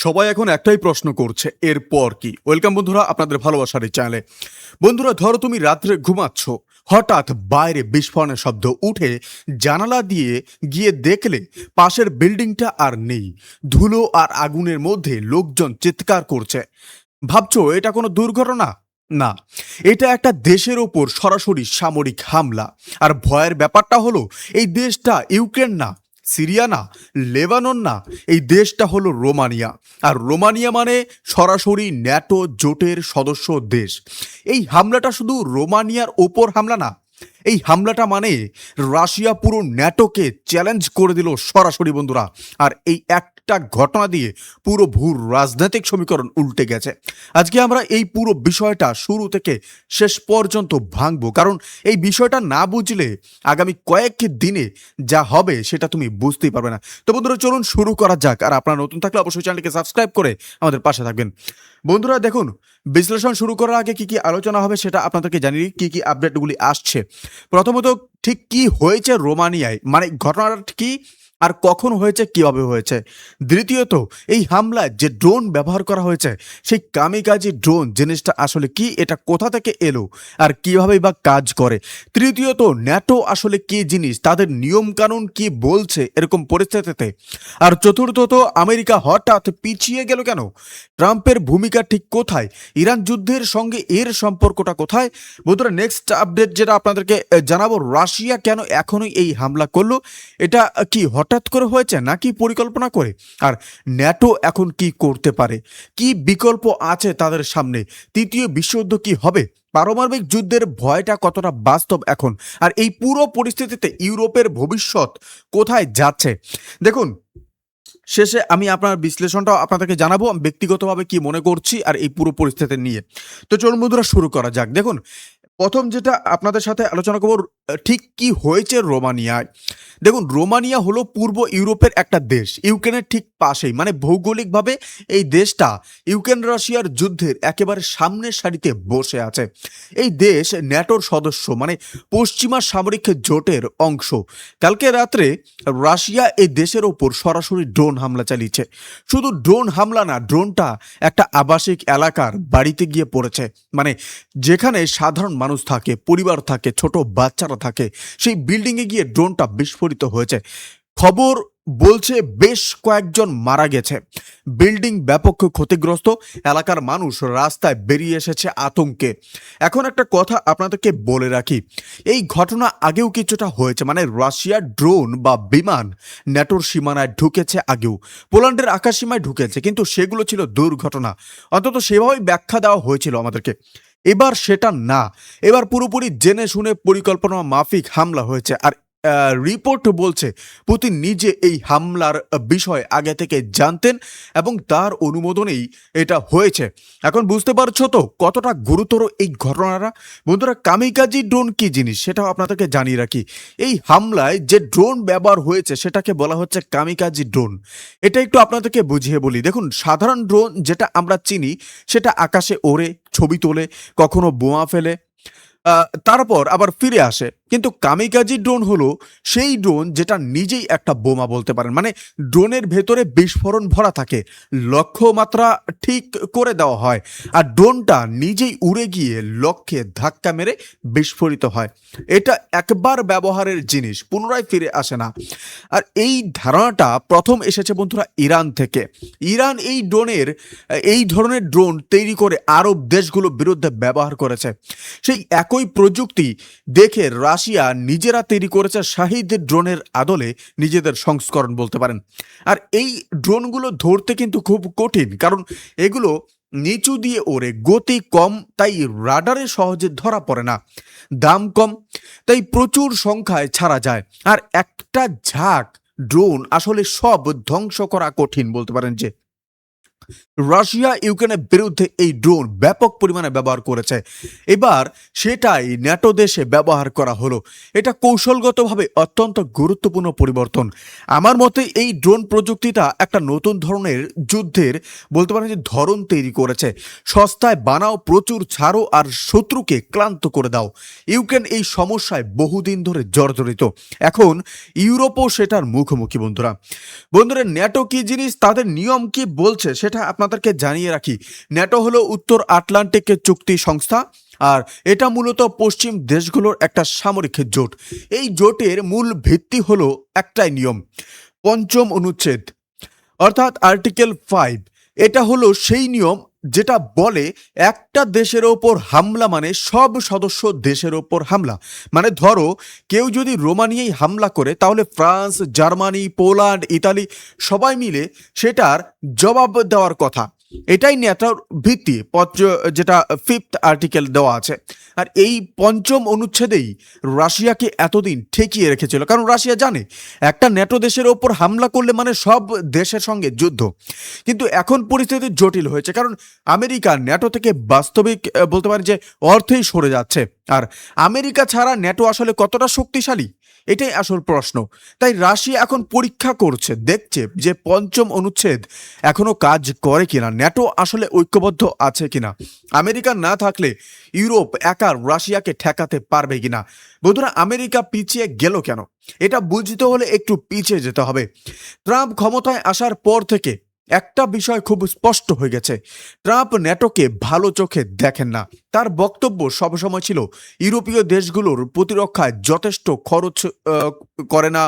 সবাই এখন একটাই প্রশ্ন করছে, এরপর কি? ওয়েলকাম বন্ধুরা আপনাদের ভালোবাসার এই চ্যানেলে। বন্ধুরা, ধরো তুমি রাত্রে ঘুমাচ্ছ, হঠাৎ বাইরে বিস্ফোরণের শব্দ উঠে জানালা দিয়ে গিয়ে দেখলে পাশের বিল্ডিংটা আর নেই। ধুলো আর আগুনের মধ্যে লোকজন চিৎকার করছে। ভাবছো এটা কোনো দুর্ঘটনা? না, এটা একটা দেশের ওপর সরাসরি সামরিক হামলা। আর ভয়ের ব্যাপারটা হলো, এই দেশটা ইউক্রেন না, সিরিয়া না, লেবানন না, এই দেশটা হলো রোমানিয়া। আর রোমানিয়া মানে সরাসরি ন্যাটো জোটের সদস্য দেশ। এই হামলাটা শুধু রোমানিয়ার ওপর হামলা না, এই হামলাটা মানে রাশিয়া পুরো ন্যাটোকে চ্যালেঞ্জ করে দিল সরাসরি বন্ধুরা। আর এই একটা ঘটনা দিয়ে পুরো ভূ রাজনৈতিক সমীকরণ উল্টে গেছে। আজকে আমরা এই পুরো বিষয়টা শুরু থেকে শেষ পর্যন্ত ভাঙবো, কারণ এই বিষয়টা না বুঝলে আগামী কয়েক দিনে যা হবে সেটা তুমি বুঝতেই পারবে না। তো বন্ধুরা, চলুন শুরু করা যাক। আর আপনারা নতুন থাকলে অবশ্যই চ্যানেলকে সাবস্ক্রাইব করে আমাদের পাশে থাকবেন। বন্ধুরা দেখুন, বিশ্লেষণ শুরু করার আগে কি কি আলোচনা হবে সেটা আপনাদেরকে জানিয়ে কি কি আপডেটগুলি আসছে। প্রথমত, ঠিক কি হয়েছে রোমানিয়ায়, মানে ঘটনাটা কি আর কখন হয়েছে, কিভাবে হয়েছে। দ্বিতীয়ত, এই হামলায় যে ড্রোন ব্যবহার করা হয়েছে, সেই কামিকাজি ড্রোন জিনিসটা আসলে কি, এটা কোথা থেকে এলো আর কিভাবে বা কাজ করে। তৃতীয়ত, ন্যাটো আসলে কি জিনিস, তাদের নিয়ম কানুন কি বলছে এরকম পরিস্থিতিতে। আর চতুর্থত, আমেরিকা হঠাৎ পিছিয়ে গেল কেন, ট্রাম্পের ভূমিকা ঠিক কোথায়, ইরান যুদ্ধের সঙ্গে এর সম্পর্কটা কোথায়। বন্ধুরা, নেক্সট আপডেট যেটা আপনাদেরকে জানাবো, রাশিয়া কেন এখনই এই হামলা করলো, এটা কি হঠাৎ করে হয়েছে নাকি পরিকল্পনা করে। আর ন্যাটো এখন কি করতে পারে, কি বিকল্প আছে তাদের সামনে, তৃতীয় বিশ্বযুদ্ধ কি হবে, পারমাণবিক যুদ্ধের ভয়টা কতটা বাস্তব এখন, আর এই পুরো পরিস্থিতিতে ইউরোপের ভবিষ্যৎ কোথায় যাচ্ছে। দেখুন, শেষে আমি আপনার বিশ্লেষণটাও আপনাদেরকে জানাবো আমি ব্যক্তিগতভাবে কি মনে করছি আর এই পুরো পরিস্থিতি নিয়ে। তো চলুন বন্ধুরা, শুরু করা যাক। দেখুন, প্রথম যেটা আপনাদের সাথে আলোচনা করব, ঠিক কি হয়েছে রোমানিয়ায়। দেখুন, রোমানিয়া হলো পূর্ব ইউরোপের একটা দেশ, ইউক্রেনের ঠিক পাশেই, মানে ভৌগোলিকভাবে এই দেশটা ইউক্রেন রাশিয়ার যুদ্ধের একেবারে সামনের সারিতে বসে আছে। এই দেশ ন্যাটোর সদস্য, মানে পশ্চিমা সামরিক জোটের অংশ। কালকে রাত্রে রাশিয়া এই দেশের ওপর সরাসরি ড্রোন হামলা চালিয়েছে। শুধু ড্রোন হামলা না, ড্রোনটা একটা আবাসিক এলাকার বাড়িতে গিয়ে পড়েছে, মানে যেখানে সাধারণ মানুষ থাকে, পরিবার থাকে, ছোট বাচ্চারা থাকে, সেই বিল্ডিংয়ে গিয়ে ড্রোনটা বিস্ফোরিত হয়েছে। খবর বলছে বেশ কয়েকজন মারা গেছে, বিল্ডিং ব্যাপক ক্ষতিগ্রস্ত, এলাকার মানুষ রাস্তায় বেরিয়ে এসেছে আতঙ্কে। এখন একটা কথা আপনাদেরকে বলে রাখি, এই ঘটনা আগেও কিছুটা হয়েছে, মানে রাশিয়ার ড্রোন বা বিমান ন্যাটোর সীমানায় ঢুকেছে আগেও, পোল্যান্ডের আকাশসীমায় ঢুকেছে, কিন্তু সেগুলো ছিল দুর্ঘটনা, অন্তত সেভাবেই ব্যাখ্যা দেওয়া হয়েছিল আমাদেরকে। এবার সেটা না, এবার পুরোপুরি জেনে শুনে পরিকল্পনা মাফিক হামলা হয়েছে। আর রিপোর্ট বলছে পুতিন নিজে এই হামলার বিষয় আগে থেকে জানতেন এবং তার অনুমোদনেই এটা হয়েছে। এখন বুঝতে পারছো তো কতটা গুরুতর এই ঘটনাটা। বন্ধুরা, কামিকাজি ড্রোন কি জিনিস সেটাও আপনাদেরকে জানিয়ে রাখি। এই হামলায় যে ড্রোন ব্যবহার হয়েছে সেটাকে বলা হচ্ছে কামিকাজি ড্রোন। এটা একটু আপনাদেরকে বুঝিয়ে বলি। দেখুন, সাধারণ ড্রোন যেটা আমরা চিনি সেটা আকাশে ওড়ে, ছবি তোলে, কখনো বোমা ফেলে, তারপর আবার ফিরে আসে। কিন্তু কামিকাজি ড্রোন হলো সেই ড্রোন যেটা নিজেই একটা বোমা বলতে পারেন, মানে ড্রোনের ভেতরে বিস্ফোরণ ভরা থাকে, লক্ষ্যমাত্রা ঠিক করে দেওয়া হয়, আর ড্রোনটা নিজেই উড়ে গিয়ে লক্ষ্যে ধাক্কা মেরে বিস্ফোরিত হয়। এটা একবার ব্যবহারের জিনিস, পুনরায় ফিরে আসে না। আর এই ধারণাটা প্রথম এসেছে বন্ধুরা ইরান থেকে। ইরান এই ধরনের ড্রোন তৈরি করে আরব দেশগুলোর বিরুদ্ধে ব্যবহার করেছে। সেই একই প্রযুক্তি দেখে রাশিয়া নিজেরা তৈরি করেছে শাহিদ ড্রোনের আদলে নিজেদের সংস্করণ বলতে পারেন। আর এই ড্রোনগুলো ধরতে কিন্তু খুব কঠিন, কারণ এগুলো নিচু দিয়ে ওড়ে, গতি কম, তাই রাডারে সহজে ধরা পড়ে না, দাম কম, তাই প্রচুর সংখ্যায় ছাড়া যায়। আর একটা ঝাঁক ড্রোন আসলে সব ধ্বংস করা কঠিন বলতে পারেন যে। রাশিয়া ইউক্রেনের বিরুদ্ধে এই ড্রোন ব্যাপক পরিমাণে ব্যবহার করেছে। এবার সেটাই ন্যাটো দেশে ব্যবহার করা হলো। এটা কৌশলগতভাবে অত্যন্ত গুরুত্বপূর্ণ পরিবর্তন। আমার মতে এই ড্রোন প্রযুক্তিটা একটা নতুন ধরনের যুদ্ধের বলতে পারেন যে ধরন তৈরি করেছে। সস্তায় বানাও, প্রচুর ছাড়ো আর শত্রুকে ক্লান্ত করে দাও। ইউক্রেন এই সমস্যায় বহুদিন ধরে জর্জরিত। এখন ইউরোপও সেটার মুখোমুখি। বন্ধুরা ন্যাটো কি জিনিস, তাদের নিয়ম কি বলছে সেটা আপনাদেরকে জানিয়ে রাখি। ন্যাটো হলো উত্তর আটলান্টিক চুক্তি সংস্থা, আর এটা মূলত পশ্চিম দেশগুলোর একটা সামরিক জোট। এই জোটের মূল ভিত্তি হলো একটাই নিয়ম, পঞ্চম অনুচ্ছেদ অর্থাৎ আর্টিকেল 5। এটা হলো সেই নিয়ম যেটা বলে একটা দেশের ওপর হামলা মানে সব সদস্য দেশের ওপর হামলা। মানে ধরো কেউ যদি রোমানিয়ায় হামলা করে তাহলে ফ্রান্স, জার্মানি, পোল্যান্ড, ইতালি সবাই মিলে সেটার জবাব দেওয়ার কথা। এটাই ন্যাটোর ভিত্তি, যেটা 5th আর্টিকেল দেওয়া আছে। আর এই পঞ্চম অনুচ্ছেদেই রাশিয়াকে এতদিন ঠেকিয়ে রেখেছিল, কারণ রাশিয়া জানে একটা ন্যাটো দেশের ওপর হামলা করলে মানে সব দেশের সঙ্গে যুদ্ধ। কিন্তু এখন পরিস্থিতি জটিল হয়েছে, কারণ আমেরিকা ন্যাটো থেকে বাস্তবিক বলতে পারে যে অর্থেই সরে যাচ্ছে। আর আমেরিকা ছাড়া ন্যাটো আসলে কতটা শক্তিশালী, এটাই আসল প্রশ্ন। তাই রাশিয়া এখন পরীক্ষা করছে, দেখছে যে পঞ্চম অনুচ্ছেদ এখনো কাজ করে কিনা, ন্যাটো আসলে ঐক্যবদ্ধ আছে কিনা, আমেরিকা না থাকলে ইউরোপ একা রাশিয়াকে ঠেকাতে পারবে কিনা। বন্ধুরা আমেরিকা পিছিয়ে গেল কেন, এটা বুঝতে হলে একটু পিছিয়ে যেতে হবে। ট্রাম্প ক্ষমতায় আসার পর থেকে একটা বিষয় খুব স্পষ্ট হয়ে গেছে, ট্রাম্প ন্যাটোকে ভালো চোখে দেখেন না। তার বক্তব্য সবসময় ছিল ইউরোপীয় দেশগুলোর প্রতিরক্ষায় যথেষ্ট খরচ করে না,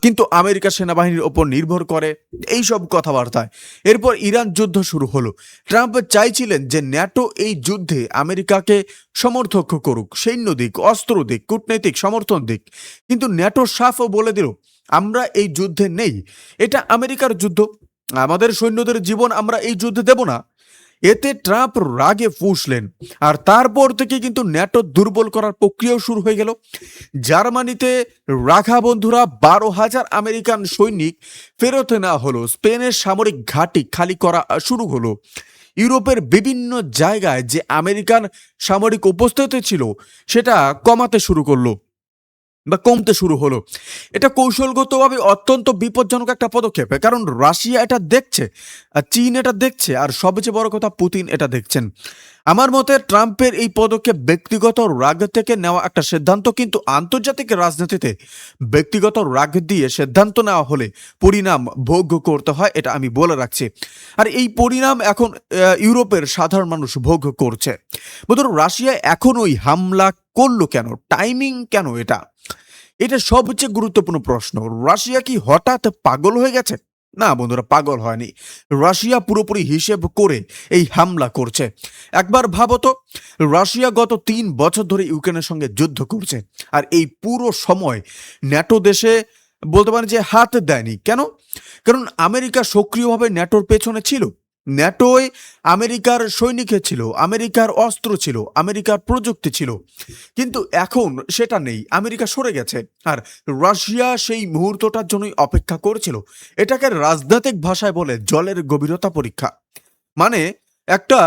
কিন্তু আমেরিকা সেনাবাহিনীর ওপর নির্ভর করে, এই সব কথাবার্তায়। এরপর ইরান যুদ্ধ শুরু হলো। ট্রাম্প চাইছিলেন যে ন্যাটো এই যুদ্ধে আমেরিকাকে সমর্থক করুক, সৈন্য দিক, অস্ত্র দিক, কূটনৈতিক সমর্থন দিক। কিন্তু ন্যাটো সাফও বলে দিল আমরা এই যুদ্ধে নেই, এটা আমেরিকার যুদ্ধ, আমাদের সৈন্যদের জীবন আমরা এই যুদ্ধে দেব না। এতে ট্রাম্প রাগে ফুঁসলেন, আর তারপর থেকে কিন্তু ন্যাটো দুর্বল করার প্রক্রিয়াও শুরু হয়ে গেল। জার্মানিতে রাখা বন্ধুরা 12,000 আমেরিকান সৈনিক ফেরত নেওয়া হলো, স্পেনের সামরিক ঘাঁটি খালি করা শুরু হলো, ইউরোপের বিভিন্ন জায়গায় যে আমেরিকান সামরিক উপস্থিতি ছিল সেটা কমাতে শুরু করলো বা কমতে শুরু হলো। এটা কৌশলগতভাবে অত্যন্ত বিপজ্জনক একটা পদক্ষেপ, কারণ রাশিয়া এটা দেখছে, আর চীন এটা দেখছে, আর সবচেয়ে বড় কথা পুতিন এটা দেখছেন। আমার মতে ট্রাম্পের এই পদক্ষেপ ব্যক্তিগত রাগ থেকে নেওয়া একটা সিদ্ধান্ত, কিন্তু আন্তর্জাতিক রাজনীতিতে ব্যক্তিগত রাগ দিয়ে সিদ্ধান্ত নেওয়া হলে পরিণাম ভোগ করতে হয়, এটা আমি বলে রাখছি। আর এই পরিণাম এখন ইউরোপের সাধারণ মানুষ ভোগ করছে। বন্ধুরা রাশিয়া এখন ওই হামলা করলো কেন, টাইমিং কেন, এটা সবচেয়ে গুরুত্বপূর্ণ প্রশ্ন। রাশিয়া কি হঠাৎ পাগল হয়ে গেছে? না বন্ধুরা, পাগল হয়নি। রাশিয়া পুরোপুরি হিসেব করে এই হামলা করছে। একবার ভাবো তো, রাশিয়া গত 3 বছর ধরে ইউক্রেনের সঙ্গে যুদ্ধ করছে, আর এই পুরো সময় ন্যাটো দেশে বলতে পারেন যে হাত দেয়নি। কেন? কারণ আমেরিকা সক্রিয়ভাবে ন্যাটোর পেছনে ছিল। ন্যাটোয় আমেরিকার সৈনিক ছিল, আমেরিকার অস্ত্র ছিল, আমেরিকার প্রযুক্তি ছিল। কিন্তু এখন সেটা নেই, আমেরিকা সরে গেছে। আর রাশিয়া সেই মুহূর্তটার জন্যই অপেক্ষা করেছিল। এটাকে রাজনৈতিক ভাষায় বলে জলের গভীরতা পরীক্ষা। মানে একটা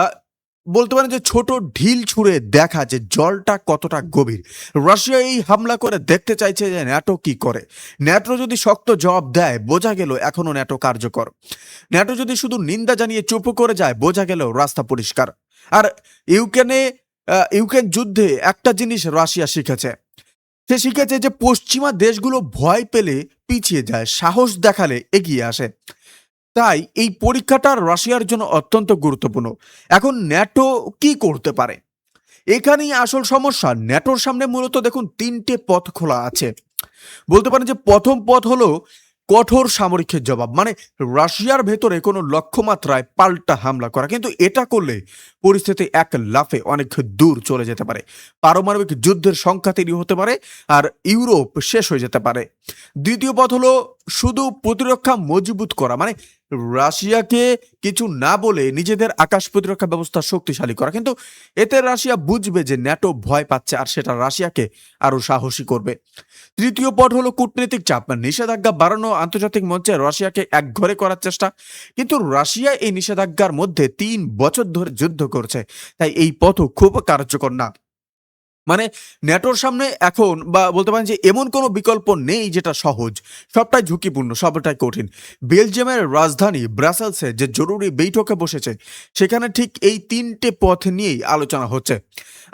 বলতে পারেন যে ছোট ঢিল ছুঁড়ে দেখা যে জলটা কতটা গভীর। রাশিয়া এই হামলা করে দেখতে চাইছে যে ন্যাটো কি করে। ন্যাটো যদি শক্ত জবাব দেয় বোঝা গেল এখনো ন্যাটো কার্যকর। ন্যাটো যদি শুধু নিন্দা জানিয়ে চুপ করে যায় বোঝা গেল রাস্তা পরিষ্কার। আর ইউক্রেন যুদ্ধে একটা জিনিস রাশিয়া শিখেছে, সে শিখেছে যে পশ্চিমা দেশগুলো ভয় পেলে পিছিয়ে যায়, সাহস দেখালে এগিয়ে আসে। তাই এই পরীক্ষাটা রাশিয়ার জন্য অত্যন্ত গুরুত্বপূর্ণ। এখন ন্যাটো কি করতে পারে, এখানেই আসল সমস্যা। ন্যাটোর সামনে মূলত দেখুন 3টে পথ খোলা আছে। বলতে পারেন যে প্রথম পথ হলো কঠোর সামরিক জবাব, মানে রাশিয়ার ভেতরে কোনো লক্ষ্যমাত্রায় পাল্টা হামলা করা। কিন্তু এটা করলে পরিস্থিতি এক লাফে অনেক দূর চলে যেতে পারে, পারমাণবিক যুদ্ধের সংখ্যা তৈরি হতে পারে, আর ইউরোপ শেষ হয়ে যেতে পারে। দ্বিতীয় পথ হলো শুধু প্রতিরক্ষা মজবুত করা, মানে রাশিয়াকে কিছু না বলে নিজেদের আকাশ প্রতিরক্ষা ব্যবস্থা শক্তিশালী করা। কিন্তু এতে রাশিয়া বুঝবে যে ন্যাটো ভয় পাচ্ছে, আর সেটা রাশিয়াকে আরো সাহসী করবে। তৃতীয় পথ হলো কূটনৈতিক চাপ, নিষেধাজ্ঞা বাড়ানো, আন্তর্জাতিক মঞ্চে রাশিয়াকে একঘরে করার চেষ্টা। কিন্তু রাশিয়া এই নিষেধাজ্ঞার মধ্যে 3 বছর ধরে যুদ্ধ করছে, তাই এই পথও খুব কার্যকর না। মানে ন্যাটোর সামনে এখন বা বলতে পারেন যে এমন কোনো বিকল্প নেই যেটা সহজ, সবটাই ঝুঁকিপূর্ণ, সবটাই কঠিন। বেলজিয়ামের রাজধানী ব্রাসেলসে যে জরুরি বৈঠকে বসেছে, সেখানে ঠিক এই 3টে পথ নিয়েই আলোচনা হচ্ছে।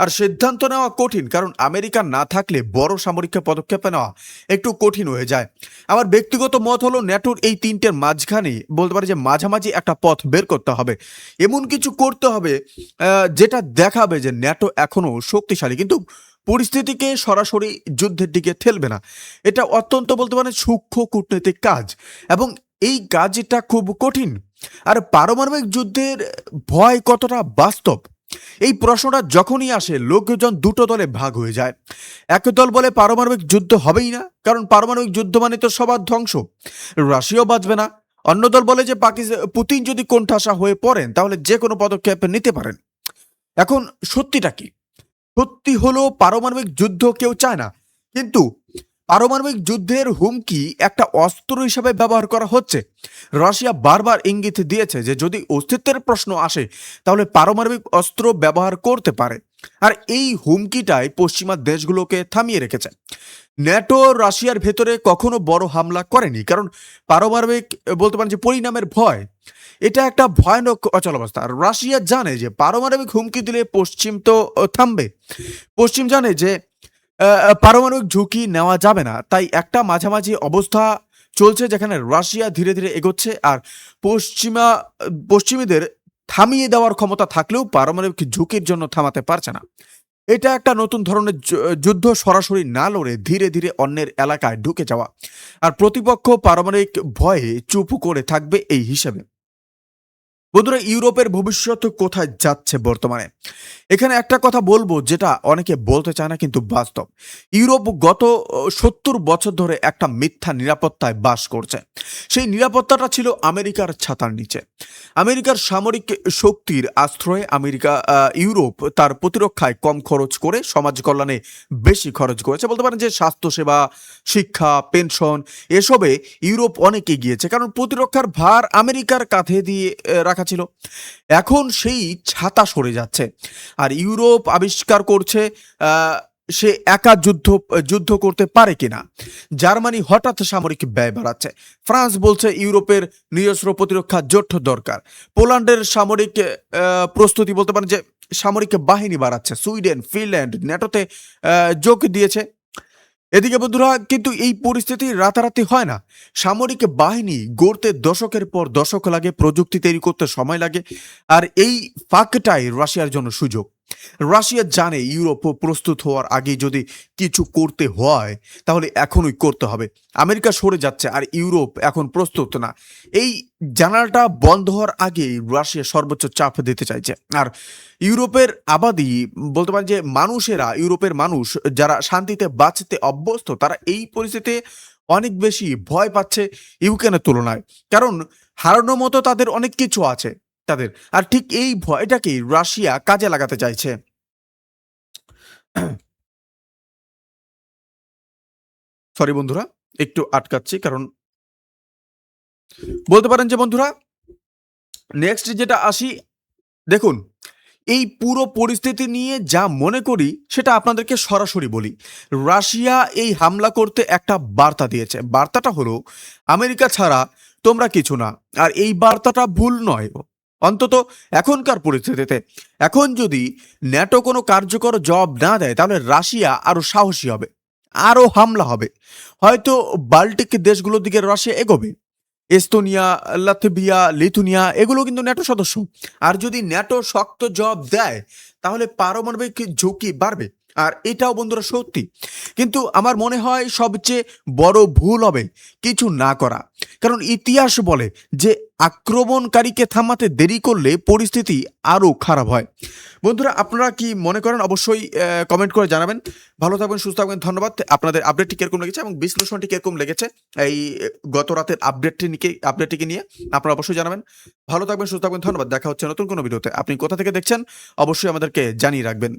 আর সিদ্ধান্ত নেওয়া কঠিন, কারণ আমেরিকা না থাকলে বড় সামরিক পদক্ষেপ নেওয়া একটু কঠিন হয়ে যায়। আমার ব্যক্তিগত মত হলো ন্যাটোর এই 3টের মাঝখানে বলতে পারে যে মাঝামাঝি একটা পথ বের করতে হবে। এমন কিছু করতে হবে যেটা দেখাবে যে ন্যাটো এখনো শক্তিশালী, কিন্তু পরিস্থিতিকে সরাসরি যুদ্ধের দিকে ঠেলবে না। এটা অত্যন্ত বলতে পারেন সূক্ষ্ম কূটনৈতিক কাজ, এবং এই কাজটা খুব কঠিন। আর পারমাণবিক যুদ্ধের ভয় কতটা বাস্তব, এই প্রশ্নটা যখনই আসে লোকজন দুটো দলে ভাগ হয়ে যায়। এক দল বলে পারমাণবিক যুদ্ধ হবেই না, কারণ পারমাণবিক যুদ্ধ মানে তো সবার ধ্বংস, রাশিয়াও বাঁচবে না। অন্য দল বলে যে পুতিন যদি কোণঠাসা হয়ে পড়েন তাহলে যে কোনো পদক্ষেপ নিতে পারেন। এখন সত্যিটা কি? সত্যি হলো পারমাণবিক যুদ্ধ কেউ চায় না, কিন্তু পারমাণবিক যুদ্ধের হুমকি একটা অস্ত্র হিসাবে ব্যবহার করা হচ্ছে। রাশিয়া বারবার ইঙ্গিত দিয়েছে যে যদি অস্তিত্বের প্রশ্ন আসে তাহলে পারমাণবিক অস্ত্র ব্যবহার করতে পারে, আর এই হুমকিটাই পশ্চিমা দেশগুলোকে থামিয়ে রেখেছে। ন্যাটো রাশিয়ার ভেতরে কখনো বড় হামলা করেনি, কারণ পারমাণবিক বলতে পারেন যে পরিণামের ভয়। এটা একটা ভয়ানক অচলাবস্থা। রাশিয়া জানে যে পারমাণবিক হুমকি দিলে পশ্চিম তো থামবে। পশ্চিম জানে যে পারমাণবিক ঝুঁকি নেওয়া যাবে না, তাই একটা মাঝামাঝি অবস্থা চলছে যেখানে রাশিয়া ধীরে ধীরে এগোচ্ছে, আর পশ্চিমীদের থামিয়ে দেওয়ার ক্ষমতা থাকলেও পারমাণবিক ঝুঁকির জন্য থামাতে পারছে না। এটা একটা নতুন ধরনের যুদ্ধ, সরাসরি না লড়ে ধীরে ধীরে অন্যের এলাকায় ঢুকে যাওয়া, আর প্রতিপক্ষ পারমাণবিক ভয়ে চুপ করে থাকবে এই হিসেবে। বন্ধুরা, ইউরোপের ভবিষ্যৎ কোথায় যাচ্ছে বর্তমানে? এখানে একটা কথা বলবো যেটা অনেকে বলতে চায় না, কিন্তু বাস্তব। ইউরোপ গত 70 বছর ধরে একটা মিথ্যা নিরাপত্তায় বাস করছে। সেই নিরাপত্তাটা ছিল আমেরিকার ছাতার নিচে। আমেরিকার সামরিক শক্তির আশ্রয়ে ইউরোপ তার প্রতিরক্ষায় কম খরচ করে সমাজ কল্যাণে বেশি খরচ করেছে। বলতে পারেন যে স্বাস্থ্যসেবা, শিক্ষা, পেনশন এসবে ইউরোপ অনেক এগিয়েছে, কারণ প্রতিরক্ষার ভার আমেরিকার কাঁধে দিয়ে রাখা ছিল। এখন সেই ছাতা সরে যাচ্ছে, আর ইউরোপ আবিষ্কার করছে সে একা যুদ্ধ করতে পারে কিনা। জার্মানি হঠাৎ সামরিক ব্যয় বাড়াচ্ছে। ফ্রান্স বলছে ইউরোপের নিজস্ব প্রতিরক্ষা জোট দরকার। পোল্যান্ডের সামরিক প্রস্তুতি বলতে পারেন যে সামরিক বাহিনী বাড়াচ্ছে। সুইডেন, ফিনল্যান্ড ন্যাটোতে যোগ দিয়েছে। এদিকে বন্ধুরা, কিন্তু এই পরিস্থিতি রাতারাতি হয় না। সামরিক বাহিনী গড়তে দশকের পর দশক লাগে, প্রযুক্তি তৈরি করতে সময় লাগে, আর এই ফাঁকটাই রাশিয়ার জন্য সুযোগ। রাশিয়া জানে ইউরোপ প্রস্তুত হওয়ার আগে যদি কিছু করতে হয় তাহলে এখনই করতে হবে। আমেরিকা সরে যাচ্ছে আর ইউরোপ এখন প্রস্তুত না। এই জানালাটা বন্ধ হওয়ার আগে রাশিয়া সর্বোচ্চ চাপ দিতে চাইছে। আর ইউরোপের আবাদি বলতে পারেন যে ইউরোপের মানুষ যারা শান্তিতে বাঁচতে অভ্যস্ত, তারা এই পরিস্থিতিতে অনেক বেশি ভয় পাচ্ছে ইউক্রেনের তুলনায়, কারণ হারানোর মতো তাদের অনেক কিছু আছে তাদের। আর ঠিক এই ভয়টাকেই রাশিয়া কাজে লাগাতে চাইছে। সরি বন্ধুরা, একটু আটকাচ্ছি, কারণ বলতে পারেন যে বন্ধুরা নেক্সট যেটা আসি, দেখুন এই পুরো পরিস্থিতি নিয়ে যা মনে করি সেটা আপনাদেরকে সরাসরি বলি। রাশিয়া এই হামলা করতে একটা বার্তা দিয়েছে। বার্তাটা হলো আমেরিকা ছাড়া তোমরা কিছু না। আর এই বার্তাটা ভুল নয়, অন্তত এখনকার পরিস্থিতিতে। এখন যদি ন্যাটো কোনো কার্যকর জবাব না দেয় তাহলে রাশিয়া আরো সাহসী হবে, আরো হামলা হবে। হয়তো বাল্টিক দেশগুলোর দিকে রাশিয়া এগোবে। এস্তোনিয়া, লাতভিয়া, লিথুনিয়া এগুলো কিন্তু ন্যাটো সদস্য। আর যদি ন্যাটো শক্ত জবাব দেয় তাহলে পারমাণবিক ঝুঁকি বাড়বে। আর এটাও বন্ধুরা সত্যি। কিন্তু আমার মনে হয় সবচেয়ে বড় ভুল হবে কিছু না করা। কারণ ইতিহাস বলে যে আক্রমণকারীকে থামাতে দেরি করলে পরিস্থিতি আরও খারাপ হয়। বন্ধুরা আপনারা কি মনে করেন অবশ্যই কমেন্ট করে জানাবেন। ভালো থাকবেন, সুস্থ থাকবেন। ধন্যবাদ। আপনাদের আপডেটটি কিরকম লেগেছে এবং বিশ্লেষণটি কিরকম লেগেছে এই গত রাতের আপডেটটিকে নিয়ে আপনারা অবশ্যই জানাবেন। ভালো থাকবেন, সুস্থ থাকবেন। ধন্যবাদ। দেখা হচ্ছে নতুন কোনো ভিডিওতে। আপনি কোথা থেকে দেখছেন অবশ্যই আমাদেরকে জানিয়ে রাখবেন।